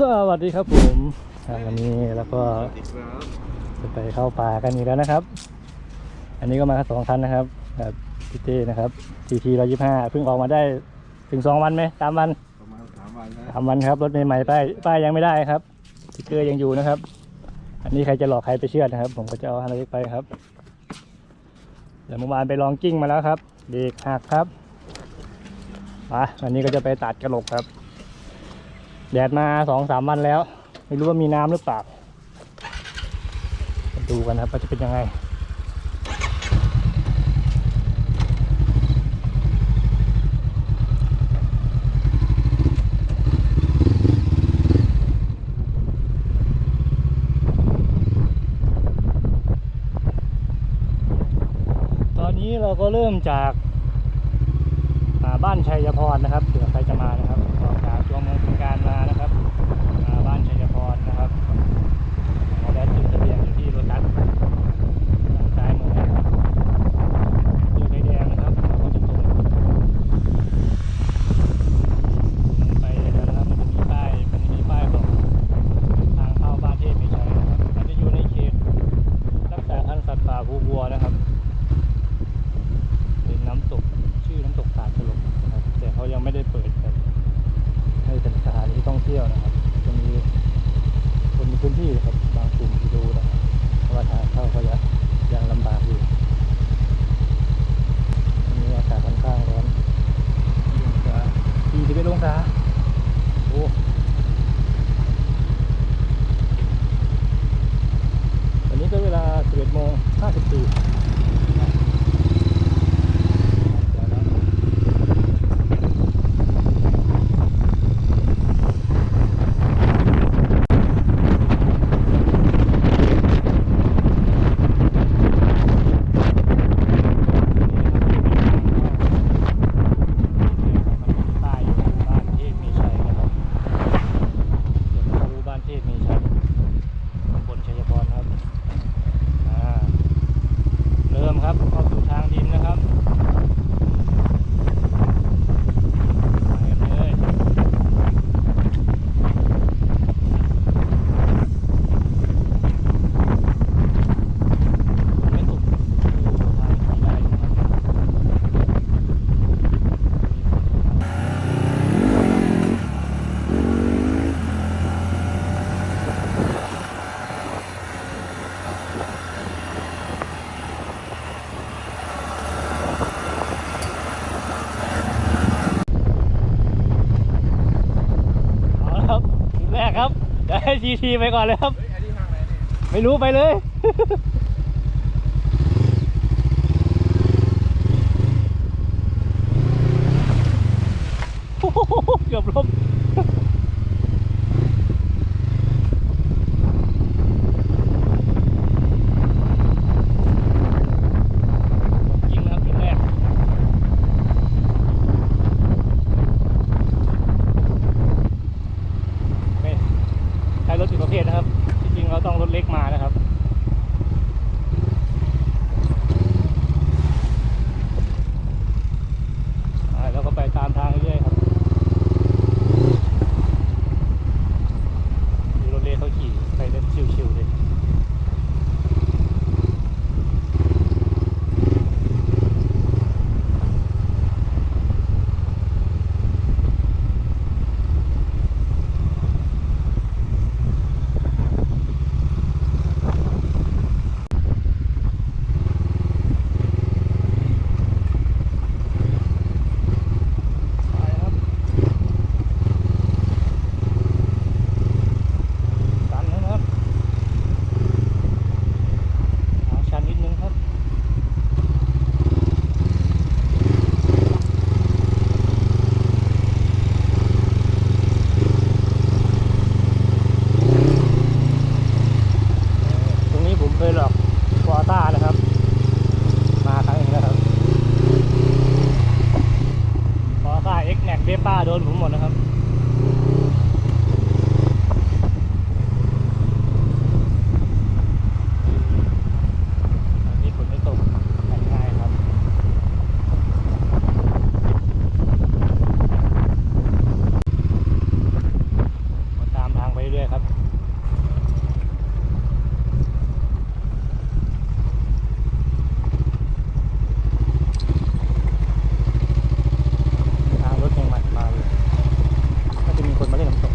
สวัสดีครับผมวันนี้แล้วก็จะไปเข้าป่ากันอีกแล้วนะครับอันนี้ก็มาสองคันนะครับแบบพี่เต้นะครับTT 125เพิ่งออกมาได้ถึง2 วันไหม3 วันประมาณ3 วันนะ3 วันครับรถใหม่ๆป้ายยังไม่ได้ครับสติ๊กเกอร์ยังอยู่นะครับอันนี้ใครจะหลอกใครไปเชื่อนะครับผมก็จะเอาอะไรไปครับเดี๋ยวเมื่อวานไปลองกิ้งมาแล้วครับเบรกหักครับวันนี้ก็จะไปตัดกระโหลกครับแดดมา2-3 วันแล้วไม่รู้ว่ามีน้ำหรือเปล่ามาดูกันครับว่าจะเป็นยังไงตอนนี้เราก็เริ่มจากบ้านชัยพรนะครับเผื่อใครจะมานะครับออกจากตัวเมืองบึงกาฬมานะครับบ้านชัยพรนะครับเราได้จุดทะเบียนอยู่ที่รถตัดซ้ายมือนะครับอยู่ไฟแดงนะครับเราก็จะตรงไปแล้วนะครับมันจะมีป้ายบอกทางเข้าบ้านเทพไม่ใช่นะครับมันจะอยู่ในเขตรักษาพันธุ์สัตว์ป่าภูบัวนะครับเป็นน้ำตกชื่อน้ำตกตาดฉลกนะครับแต่เขายังไม่ได้เปิดให้เป็นสถานที่ท่องเที่ยวนะครับจะมีคนในพื้นที่ครับบางกลุ่มที่ดูนะครับเพราะว่าทางเข้าก็ยังลำบากอยู่วันนี้อากาศค่อนข้างร้อน41 องศาโอ้วันนี้ก็เวลา 11:54แรกครับจะให้ทีไปก่อนเลยครับไม่รู้ไปเลยเกือบล้มยิงนะครับยิงแรกใช้รถติดประเภทนะครับจริงๆเราต้องรถเล็กมานะครับแล้วก็ไปตามทางเรื่อยๆครับมีรถเล็กเขาขี่ไปเล่นชิวๆเลย อยๆครับทางรถยังใหม่มาเลยก็จะมีคนมาเล่นน้ำตก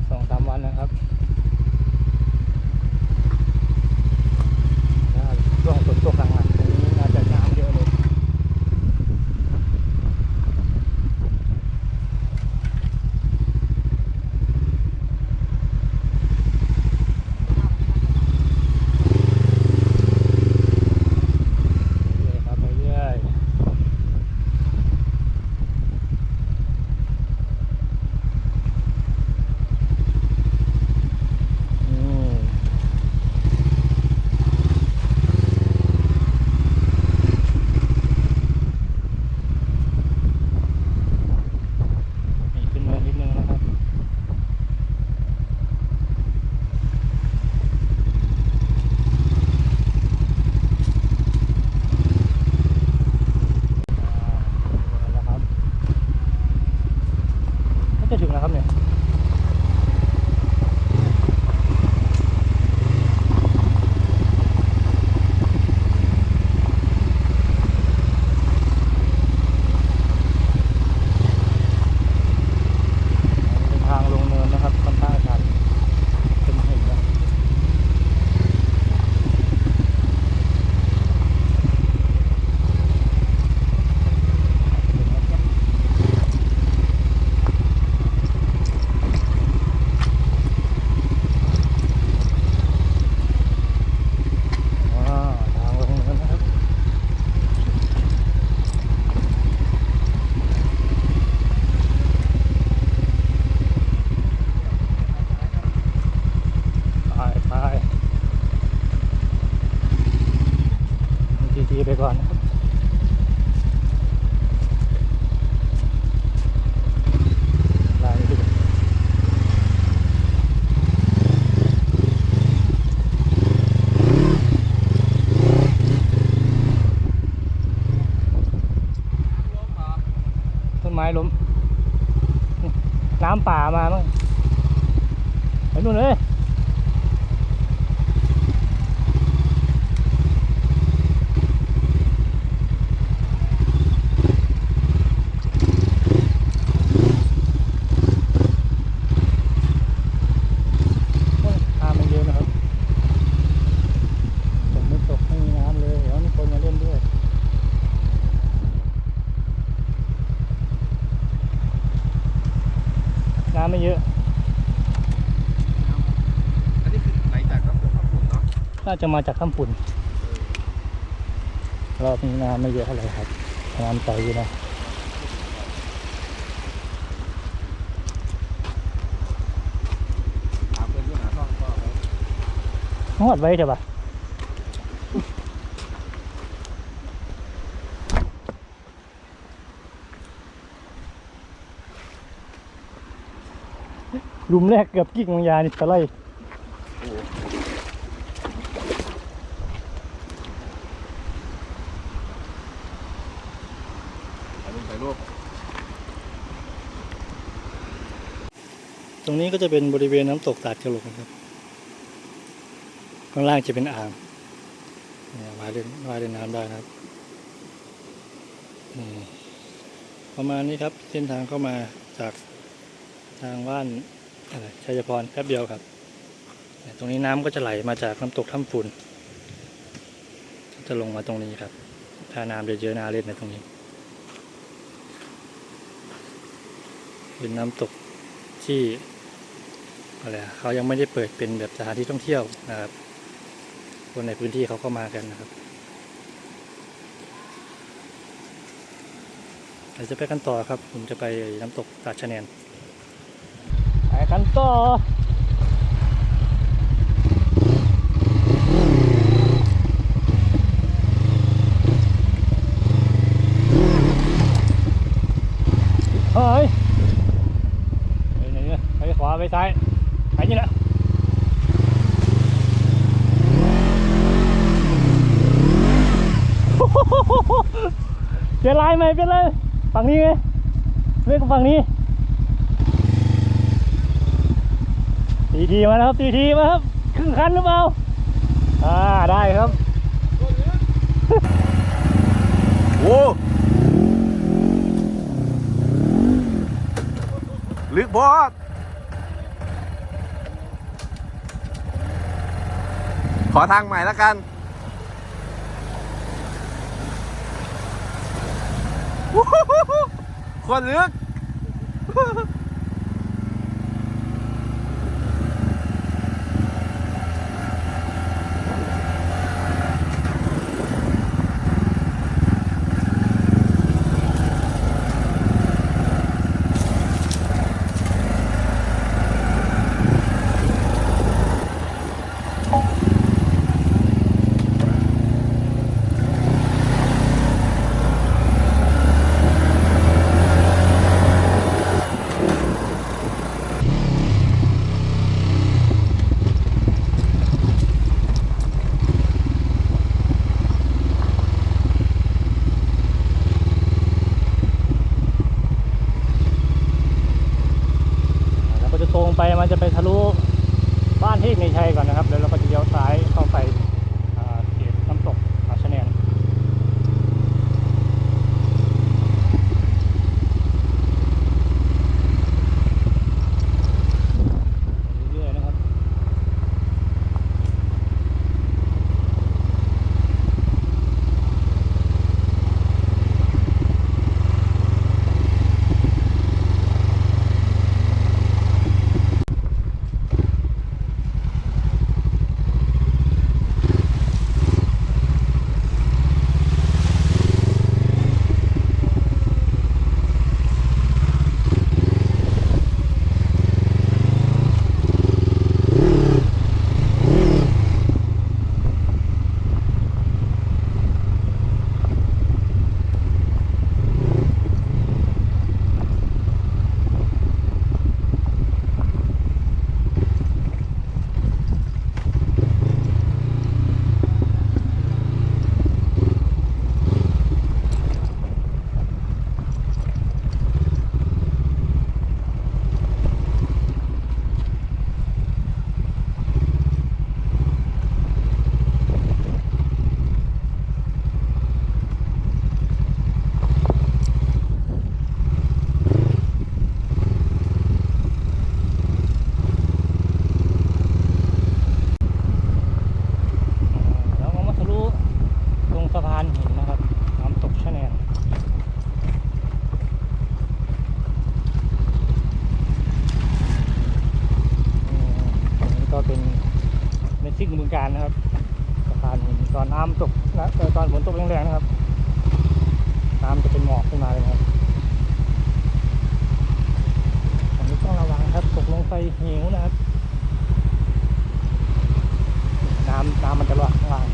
2-3 วันนะครับช่วงฝนตกหนักๆตรงนี้น่าจะน้ำเยอะเลยครับไปเรื่อยขึ้นเนินนิดนึงนะครับแล้วครับก็จะถึงแล้วครับเนี่ยเป็นทางลงเนินนะครับค่อนข้างชันเป็นหินนะทางลงเนินนะครับไปทีไปก่อนนะครับลายที่ต้นไม้ล้มน้ำป่ามาบ้างไปนู่นเลยน้ำมันเยอะนะครับฝนไม่ตกไม่มีน้ำเลยเดี๋ยวมีคนมาเล่นด้วยน้ำไม่เยอะอันนี้คือไหลจากน้ำตกข้าวปุ่นเนาะน่าจะมาจากถ้ำปุ่นรอบนี้น้ำไม่เยอะเท่าไหร่ครับน้ำใสอยู่นะถามเพื่อนที่หาช่องก็ไว้หอดไว้เถอะปะหลุมแรกเกือบกิ่งมังยานี่ตะไลถ่ายรูป ตรงนี้ก็จะเป็นบริเวณน้ำตกตาดกระโหลกนะครับข้างล่างจะเป็นอ่างว่ายเล่นน้ำได้นะครับประมาณนี้ครับเส้นทางเข้ามาจากทางว่านชัยพรแป๊บเดียวครับตรงนี้น้ำก็จะไหลมาจากน้ำตกถ้ำฝุ่นจะลงมาตรงนี้ครับถ้าน้ำเยอะๆน่าเล่นในตรงนี้เป็นน้ำตกที่ อะไรเขายังไม่ได้เปิดเป็นแบบสถานที่ท่องเที่ยวนะครับคนในพื้นที่เขาก็มากันนะครับเราจะไปกันต่อครับผมจะไปน้ำตกตาดชะแนนไปกันต่อเฮ้ยไปไหนเนี่ยไปขวาไปซ้ายไปนี่แหละเปลี่ยนลายไหมเปลี่ยนลายฝั่งนี้ไงเรียกฝั่งนี้ตีทีมาแล้วครับตีทีมาครับครึ่งคันหรือเปล่าได้ครับโอ้ลึกบอสขอทางใหม่แล้วกันคนลึกตรงไปมันจะไปทะลุบ้านที่ในชัยก่อนนะครับแล้วเราก็จะเลี้ยวซ้ายเข้าไปเขตน้ำตกตาดชะแนนเรื่อยๆนะครับสะพานหินนะครับน้ำตกชะแนนนี่ก็เป็นในซิ่งบึงกาฬนะครับสะพานหินตอนน้ำตกนะตอนฝนตกแรงๆนะครับน้ำจะเป็นหมอกขึ้นมาเลยครับอันนี้ต้องระวังครับตกลงไปเหวนะครับน้ำมันจะรั่วข้างล่าง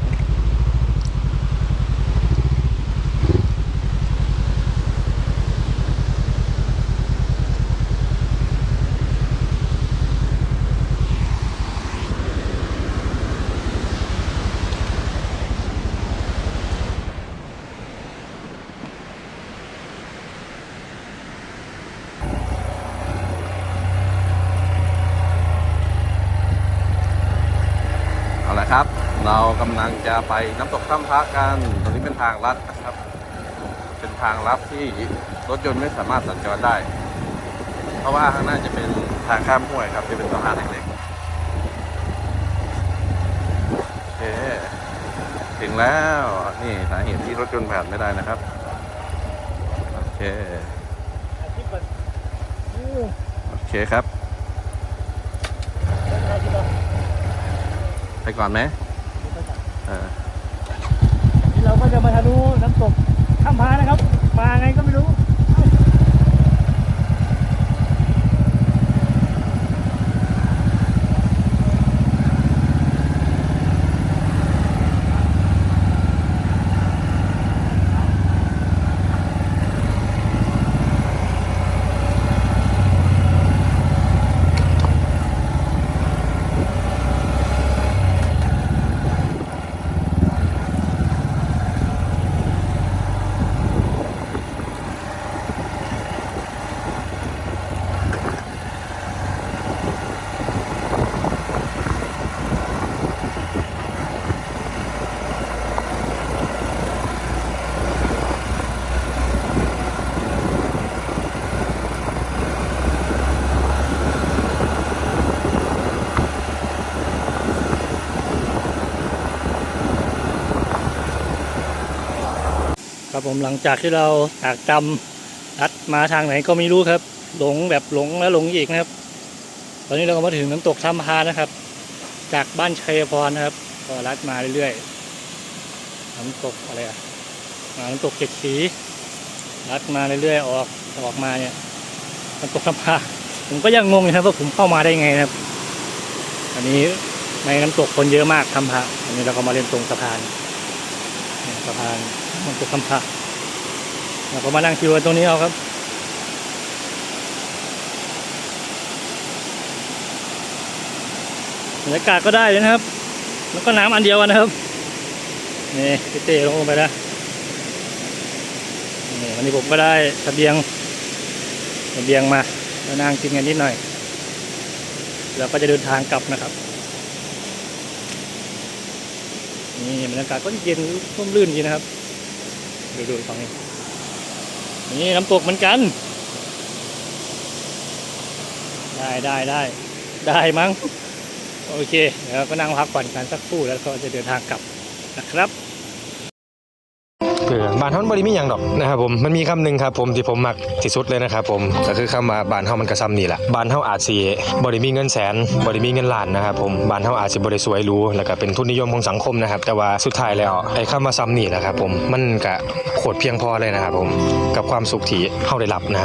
ครับเรากำลังจะไปน้ำตกถ้ำพระกันตรงนี้เป็นทางลัดนะครับเป็นทางลัดที่รถยนต์ไม่สามารถสัญจรได้ เพราะว่าข้างหน้าจะเป็นทางข้ามห้วยครับจะเป็นสะพานเล็กๆโอเคถึงแล้วนี่สาเหตุที่รถยนต์ผ่านไม่ได้นะครับโอเคโอเคครับ ไปก่อนไหมเออ นี่เราก็จะมาทะลุน้ำตกถ้ำพานะครับมาไงก็ไม่รู้ครับผมหลังจากที่เราตากจำลัดมาทางไหนก็ไม่รู้ครับหลงแบบหลงแล้วหลงอีกนะครับตอนนี้เราก็มาถึงน้ำตกถ้ำพานะครับจากบ้านชัยพรนะครับก็ลัดมาเรื่อยๆน้ำตกอะไรอะน้ำตกเจ็ดสีลัดมาเรื่อยๆออกมาเนี่ยน้ำตกถ้ำพาผมก็ยังงงอยู่ครับว่าผมเข้ามาได้ไงนะครับอันนี้ในน้ำตกคนเยอะมากถ้ำพาอันนี้เราก็มาเล่นตรงสะพานมันจะคำพะเราก็มานั่งชิวกันตรงนี้เอาครับบรรยากาศก็ได้เลยนะครับแล้วก็น้ำอันเดียวกันนะครับนี่พี่เต้ลงไปนะนี่วันนี้ผมก็ได้เสบียงมาแล้วนั่งกินกันนิดหน่อยแล้วก็จะเดินทางกลับนะครับนี่บรรยากาศก็เย็นร่มรื่นดีนะครับดูฝั่งนี้นี่น้ำตกเหมือนกันได้มั้งโอเคเดี๋ยวก็นั่งพักผ่อนกันสักครู่แล้วก็จะเดินทางกลับนะครับบ้านเฮาบริมีหยังดอกนะครับผมมันมีคำหนึ่งครับผมที่ผมมักที่สุดเลยนะครับผมก็คือคำว่าบ้านเฮามันกระซ้ำนี่แหละบ้านเฮาอาจสิบริมีเงินแสนบริมีเงินล้านนะครับผมบ้านเฮาอาจสิบริสวยหรูแล้วก็เป็นทุนนิยมของสังคมนะครับแต่ว่าสุดท้ายแล้วไอ้คำว่าซ้ำนี่แหละครับผมมันก็โคตรเพียงพอเลยนะครับผมกับความสุขที่เฮาได้รับนะครับ